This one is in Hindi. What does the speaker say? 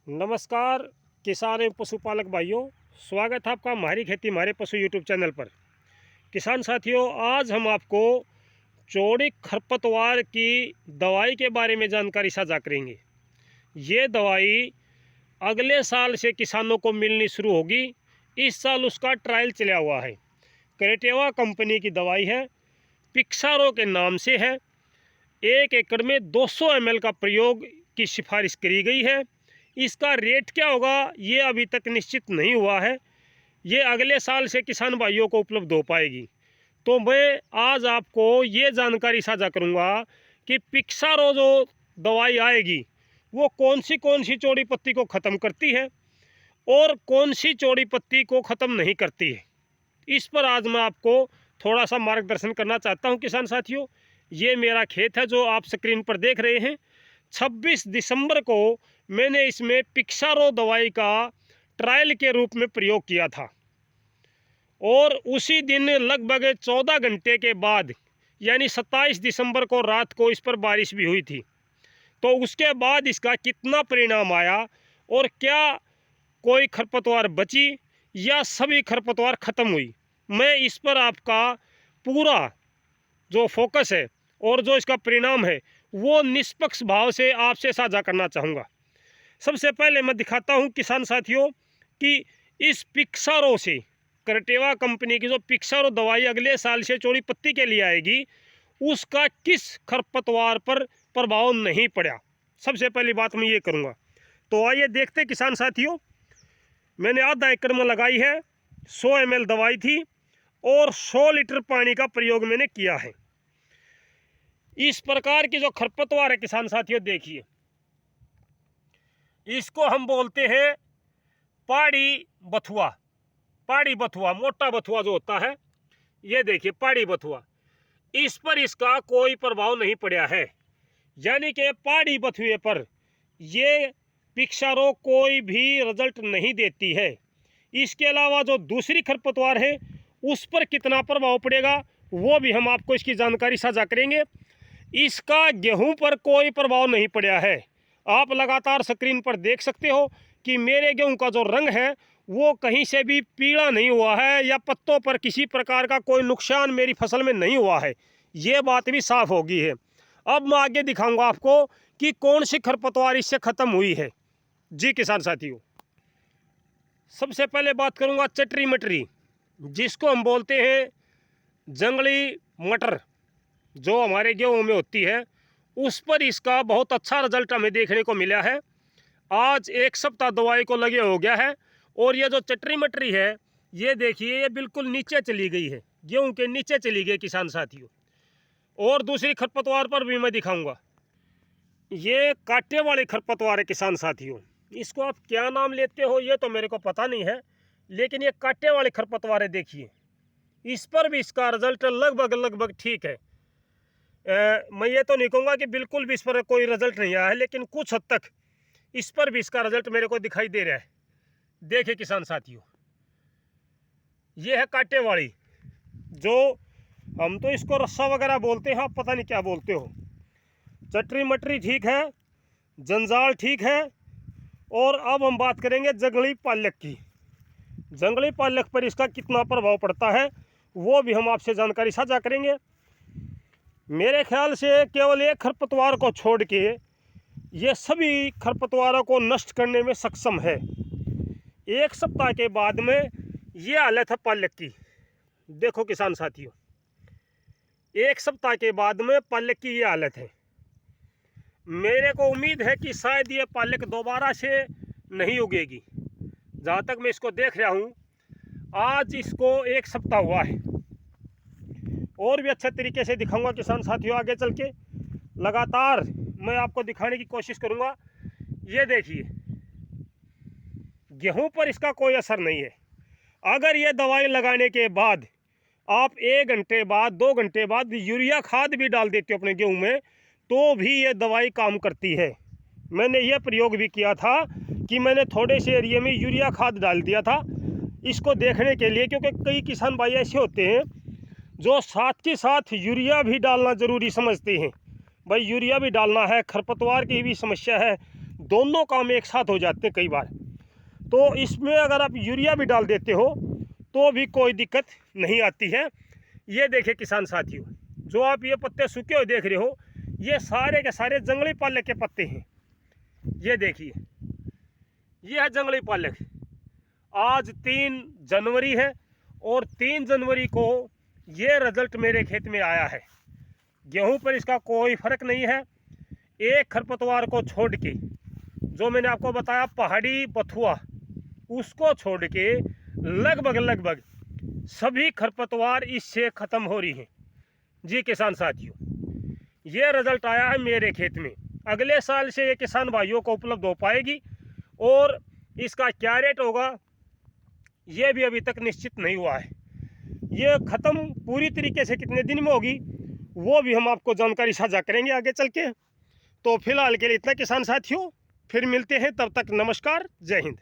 नमस्कार किसान एवं पशुपालक भाइयों, स्वागत है आपका हमारी खेती हमारे पशु यूट्यूब चैनल पर। किसान साथियों, आज हम आपको चौड़ी खरपतवार की दवाई के बारे में जानकारी साझा करेंगे। ये दवाई अगले साल से किसानों को मिलनी शुरू होगी। इस साल उसका ट्रायल चला हुआ है। क्रेटेवा कंपनी की दवाई है, पिक्सारो के नाम से है। 1 एकड़ में 200 ml का प्रयोग की सिफारिश करी गई है। इसका रेट क्या होगा ये अभी तक निश्चित नहीं हुआ है। ये अगले साल से किसान भाइयों को उपलब्ध हो पाएगी। तो मैं आज आपको ये जानकारी साझा करूंगा कि पिक्सारो जो दवाई आएगी वो कौन सी चौड़ी पत्ती को ख़त्म करती है और कौन सी चौड़ी पत्ती को ख़त्म नहीं करती है। इस पर आज मैं आपको थोड़ा सा मार्गदर्शन करना चाहता हूं। किसान साथियों, ये मेरा खेत है जो आप स्क्रीन पर देख रहे हैं। 26 दिसंबर को मैंने इसमें पिक्सारो दवाई का ट्रायल के रूप में प्रयोग किया था और उसी दिन लगभग 14 घंटे के बाद यानी 27 दिसंबर को रात को इस पर बारिश भी हुई थी। तो उसके बाद इसका कितना परिणाम आया और क्या कोई खरपतवार बची या सभी खरपतवार ख़त्म हुई, मैं इस पर आपका पूरा जो फोकस है और जो इसका परिणाम है वो निष्पक्ष भाव से आपसे साझा करना चाहूँगा। सबसे पहले मैं दिखाता हूँ किसान साथियों कि इस पिक्सारो से, क्रेटेवा कंपनी की जो पिक्सारो दवाई अगले साल से चौड़ी पत्ती के लिए आएगी, उसका किस खरपतवार पर प्रभाव नहीं पड़ा। सबसे पहली बात मैं ये करूँगा। तो आइए देखते किसान साथियों, मैंने आधा एकड़ में लगाई है, 100 ml दवाई थी और 100 लीटर पानी का प्रयोग मैंने किया है। इस प्रकार की जो खरपतवार है किसान साथियों, देखिए इसको हम बोलते हैं पहाड़ी बथुआ। पहाड़ी बथुआ, मोटा बथुआ जो होता है, ये देखिए पहाड़ी बथुआ। इस पर इसका कोई प्रभाव नहीं पड़ा है, यानी कि पहाड़ी बथुए पर ये पिक्सारो कोई भी रिजल्ट नहीं देती है। इसके अलावा जो दूसरी खरपतवार है उस पर कितना प्रभाव पड़ेगा वो भी हम आपको इसकी जानकारी साझा करेंगे। इसका गेहूं पर कोई प्रभाव नहीं पड़ा है। आप लगातार स्क्रीन पर देख सकते हो कि मेरे गेहूं का जो रंग है वो कहीं से भी पीला नहीं हुआ है या पत्तों पर किसी प्रकार का कोई नुकसान मेरी फसल में नहीं हुआ है। ये बात भी साफ हो गई है। अब मैं आगे दिखाऊंगा आपको कि कौन सी खरपतवार इससे ख़त्म हुई है। जी किसान साथियों, सबसे पहले बात करूंगा चटरी मटरी, जिसको हम बोलते हैं जंगली मटर, जो हमारे गेहूं में होती है। उस पर इसका बहुत अच्छा रिजल्ट हमें देखने को मिला है। आज 1 सप्ताह दवाई को लगे हो गया है और ये जो चटरी मटरी है ये देखिए ये बिल्कुल नीचे चली गई है, गेहूं के नीचे चली गई किसान साथियों। और दूसरी खरपतवार पर भी मैं दिखाऊंगा। ये कांटे वाली खरपतवार है किसान साथियों। इसको आप क्या नाम लेते हो ये तो मेरे को पता नहीं है, लेकिन ये कांटे वाली खरपतवार है। देखिए इस पर भी इसका रिजल्ट लगभग ठीक है। मैं ये तो नहीं कहूँगा कि बिल्कुल भी इस पर कोई रिजल्ट नहीं आया है, लेकिन कुछ हद तक इस पर भी इसका रिजल्ट मेरे को दिखाई दे रहा है। देखिए किसान साथियों, ये है कांटे वाली, जो हम तो इसको रस्सा वगैरह बोलते हैं, आप पता नहीं क्या बोलते हो। चटरी मटरी ठीक है, जंजाल ठीक है। और अब हम बात करेंगे जंगली पालक की। जंगली पालक पर इसका कितना प्रभाव पड़ता है वो भी हम आपसे जानकारी साझा करेंगे। मेरे ख्याल से केवल एक खरपतवार को छोड़ के ये सभी खरपतवारों को नष्ट करने में सक्षम है। 1 सप्ताह के बाद में ये हालत है पालक की। देखो किसान साथियों, 1 सप्ताह के बाद में पालक की ये हालत है। मेरे को उम्मीद है कि शायद ये पालक दोबारा से नहीं उगेगी। जहाँ तक मैं इसको देख रहा हूँ, आज इसको 1 सप्ताह हुआ है। और भी अच्छे तरीके से दिखाऊंगा किसान साथियों आगे चल के। लगातार मैं आपको दिखाने की कोशिश करूंगा। ये देखिए गेहूं पर इसका कोई असर नहीं है। अगर ये दवाई लगाने के बाद आप 1 घंटे बाद 2 घंटे बाद यूरिया खाद भी डाल देते हो अपने गेहूं में, तो भी ये दवाई काम करती है। मैंने ये प्रयोग भी किया था कि मैंने थोड़े से एरिया में यूरिया खाद डाल दिया था इसको देखने के लिए, क्योंकि कई किसान भाई ऐसे होते हैं जो साथ के साथ यूरिया भी डालना ज़रूरी समझते हैं। भाई यूरिया भी डालना है, खरपतवार की भी समस्या है, दोनों काम एक साथ हो जाते हैं कई बार। तो इसमें अगर आप यूरिया भी डाल देते हो तो भी कोई दिक्कत नहीं आती है। ये देखिए किसान साथियों, जो आप ये पत्ते सूखे हुए देख रहे हो, ये सारे के सारे जंगली पालक के पत्ते हैं। ये देखिए, ये है जंगली पालक। आज 3 जनवरी है और 3 जनवरी को ये रिजल्ट मेरे खेत में आया है। गेहूं पर इसका कोई फर्क नहीं है। एक खरपतवार को छोड़ के, जो मैंने आपको बताया पहाड़ी बथुआ, उसको छोड़ के लगभग सभी खरपतवार इससे ख़त्म हो रही हैं। जी किसान साथियों, ये रिजल्ट आया है मेरे खेत में। अगले साल से ये किसान भाइयों को उपलब्ध हो पाएगी और इसका क्या रेट होगा ये भी अभी तक निश्चित नहीं हुआ है। ये ख़त्म पूरी तरीके से कितने दिन में होगी वो भी हम आपको जानकारी साझा करेंगे आगे चल के। तो फिलहाल के लिए इतना किसान साथियों, फिर मिलते हैं, तब तक नमस्कार, जय हिंद।